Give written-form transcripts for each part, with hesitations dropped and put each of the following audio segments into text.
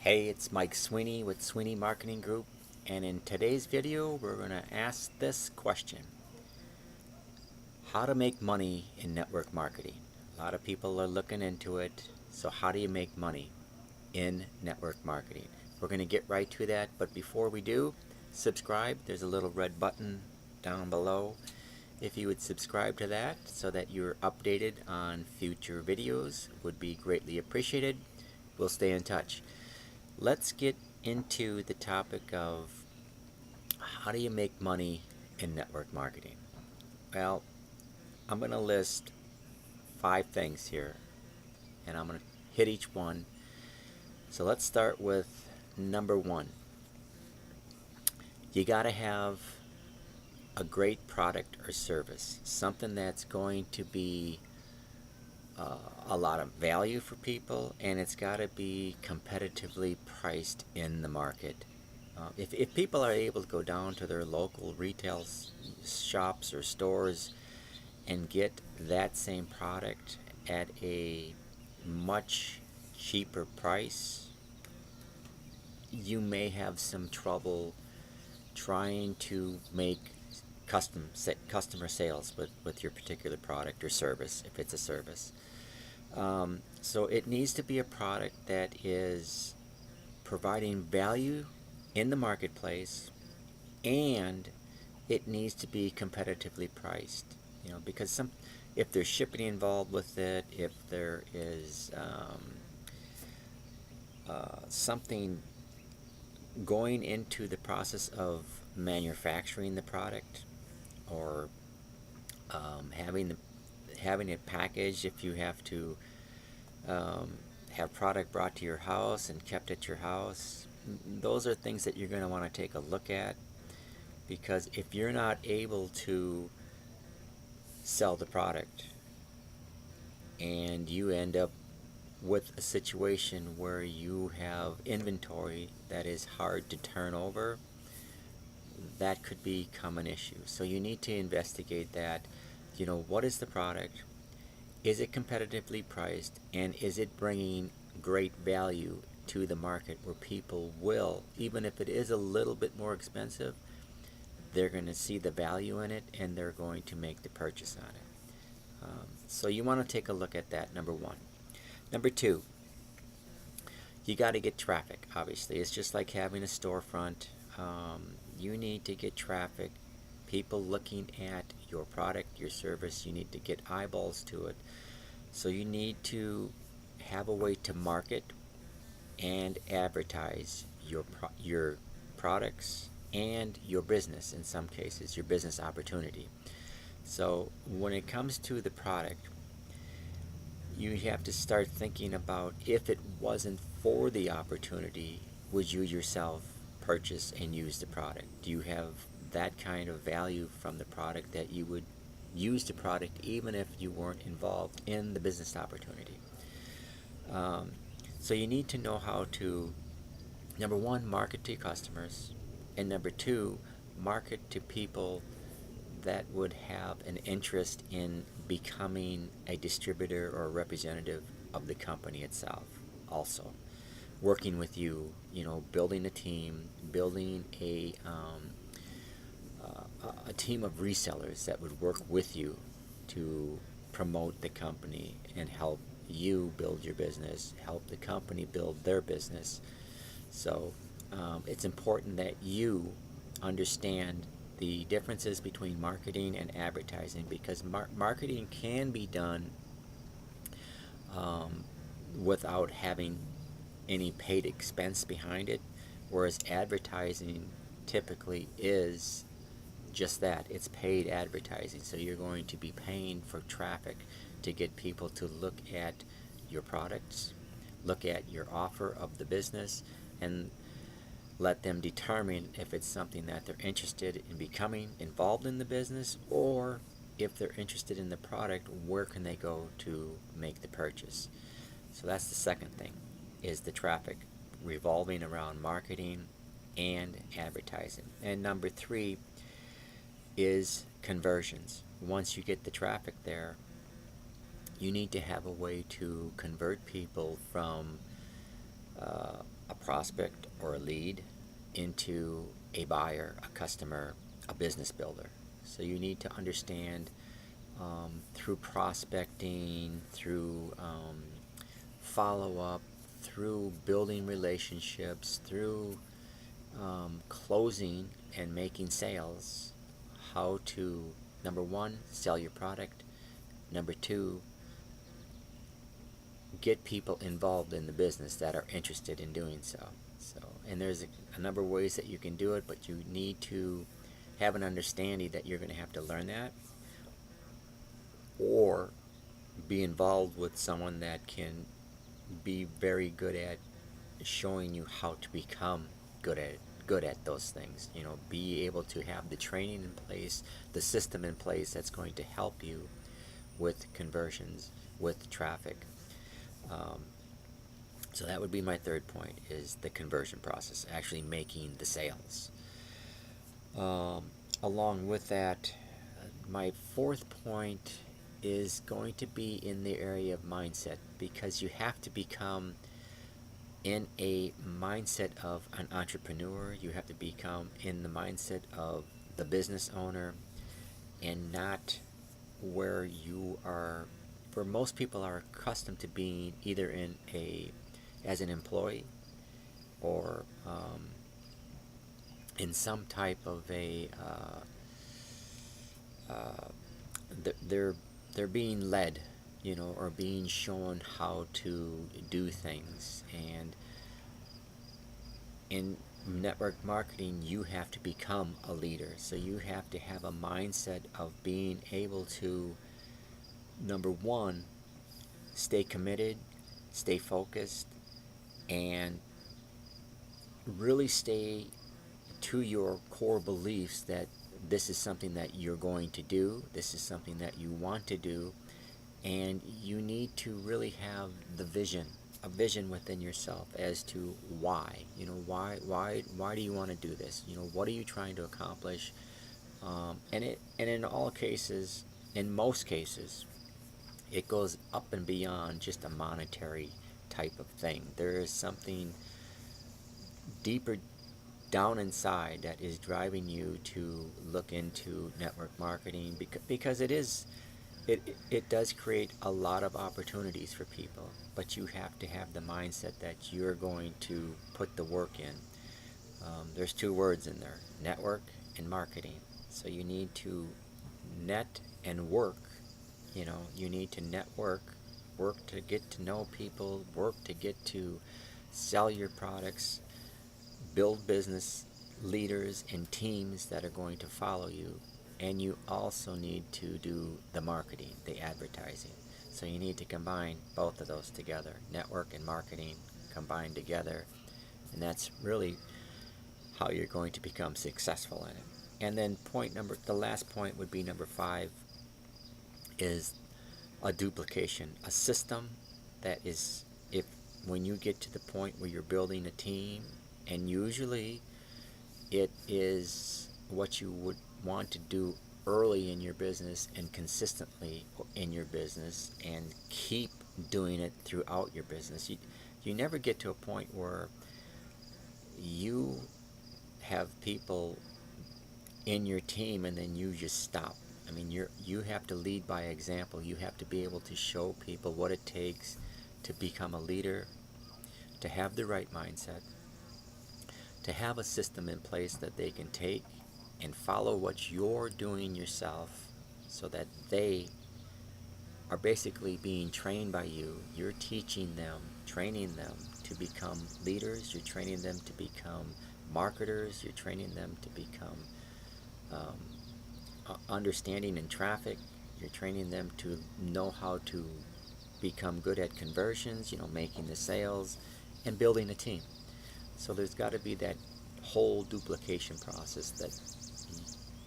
Hey, it's Mike Sweeney with Sweeney Marketing Group, and in today's video, we're going to ask this question: how to make money in network marketing. A lot of people are looking into it, so how do you make money in network marketing? We're going to get right to that, but before we do, subscribe. There's a little red button down below. If you would subscribe to that so that you're updated on future videos, would be greatly appreciated. We'll stay in touch. Let's get into the topic of how do you make money in network marketing. Well, I'm going to list 5 things here, and I'm going to hit each one. So let's start with number 1. You got to have a great product or service, something that's going to be a lot of value for people, and it's got to be competitively priced in the market. If people are able to go down to their local retail shops or stores and get that same product at a much cheaper price, you may have some trouble trying to make customer sales with your particular product or service, if it's a service. So it needs to be a product that is providing value in the marketplace, and it needs to be competitively priced. Because if there's shipping involved with it, if there is something going into the process of manufacturing the product, or having it packaged, if you have to have product brought to your house and kept at your house, those are things that you're going to want to take a look at, because if you're not able to sell the product and you end up with a situation where you have inventory that is hard to turn over, that could become an issue. So you need to investigate that. What is the product? Is it competitively priced? And is it bringing great value to the market where people will, even if it is a little bit more expensive, they're going to see the value in it and they're going to make the purchase on it. So you want to take a look at that, number 1. Number 2, you got to get traffic, obviously. It's just like having a storefront. You need to get traffic, people looking at your product, your service. You need to get eyeballs to it. So you need to have a way to market and advertise your products and your business, in some cases, your business opportunity. So when it comes to the product, you have to start thinking about, if it wasn't for the opportunity, would you yourself purchase and use the product? Do you have that kind of value from the product that you would use the product even if you weren't involved in the business opportunity? So you need to know how to, number 1, market to your customers, and number 2, market to people that would have an interest in becoming a distributor or a representative of the company itself. Also, working with you, building a team, building a team of resellers that would work with you to promote the company and help you build your business, help the company build their business. So it's important that you understand the differences between marketing and advertising, because marketing can be done without having any paid expense behind it, whereas advertising typically is just that. It's paid advertising. So you're going to be paying for traffic to get people to look at your products, look at your offer of the business, and let them determine if it's something that they're interested in becoming involved in the business, or if they're interested in the product, where can they go to make the purchase. So that's the second thing, is the traffic revolving around marketing and advertising. And number 3 is conversions. Once you get the traffic there, you need to have a way to convert people from a prospect or a lead into a buyer, a customer, a business builder. So you need to understand through prospecting, through follow up, through building relationships, through closing and making sales, how to, number one, sell your product, number two, get people involved in the business that are interested in doing so. And there's a number of ways that you can do it, but you need to have an understanding that you're going to have to learn that, or be involved with someone that can be very good at showing you how to become good at those things. Be able to have the training in place, the system in place that's going to help you with conversions, with traffic. So that would be my third point, is the conversion process, actually making the sales. Along with that, my fourth point is going to be in the area of mindset, because you have to become in a mindset of an entrepreneur. You have to become in the mindset of the business owner, and not where you are, where most people are accustomed to being, either as an employee, or in some type of a they're being led, or being shown how to do things. And in network marketing, you have to become a leader. So you have to have a mindset of being able to, number one, stay committed, stay focused, and really stay to your core beliefs that this is something that you're going to do, this is something that you want to do, and you need to really have a vision within yourself as to why. Why do you want to do this? What are you trying to accomplish? And in all cases, in most cases, it goes up and beyond just a monetary type of thing. There is something deeper down inside that is driving you to look into network marketing, because it does create a lot of opportunities for people, but you have to have the mindset that you're going to put the work in. There's two words in there: network and marketing. So you need to net and work. You need to network, work to get to know people, work to get to sell your products, build business leaders and teams that are going to follow you. And you also need to do the marketing, the advertising. So you need to combine both of those together, network and marketing combined together. And that's really how you're going to become successful in it. And then the last point would be number 5, is a duplication, a system that is, if when you get to the point where you're building a team, and usually it is what you would want to do early in your business and consistently in your business, and keep doing it throughout your business. You never get to a point where you have people in your team and then you just stop. I mean, you have to lead by example. You have to be able to show people what it takes to become a leader, to have the right mindset, to have a system in place that they can take and follow what you're doing yourself, so that they are basically being trained by you. You're teaching them, training them to become leaders. You're training them to become marketers. You're training them to become understanding in traffic. You're training them to know how to become good at conversions, making the sales and building a team. So there's got to be that whole duplication process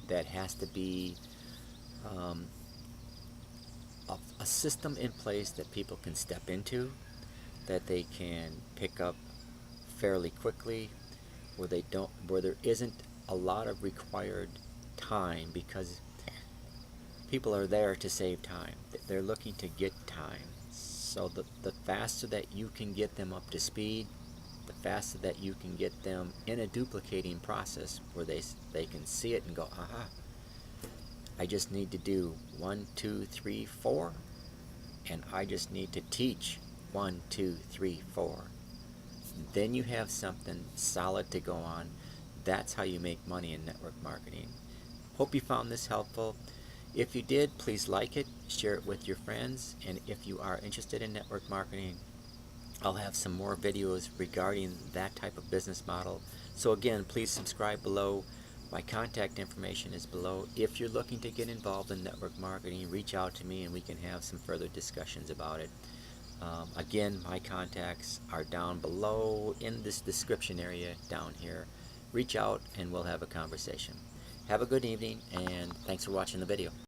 that has to be a system in place that people can step into, that they can pick up fairly quickly, where there isn't a lot of required time, because people are there to save time. They're looking to get time. So the faster that you can get them up to speed, the faster that you can get them in a duplicating process where they can see it and go, aha, I just need to do 1, 2, 3, 4, and I just need to teach 1, 2, 3, 4. Then you have something solid to go on. That's how you make money in network marketing. Hope you found this helpful. If you did, please like it, share it with your friends, and if you are interested in network marketing, I'll have some more videos regarding that type of business model. So again, please subscribe below. My contact information is below. If you're looking to get involved in network marketing, reach out to me and we can have some further discussions about it. Again, my contacts are down below in this description area down here. Reach out and we'll have a conversation. Have a good evening, and thanks for watching the video.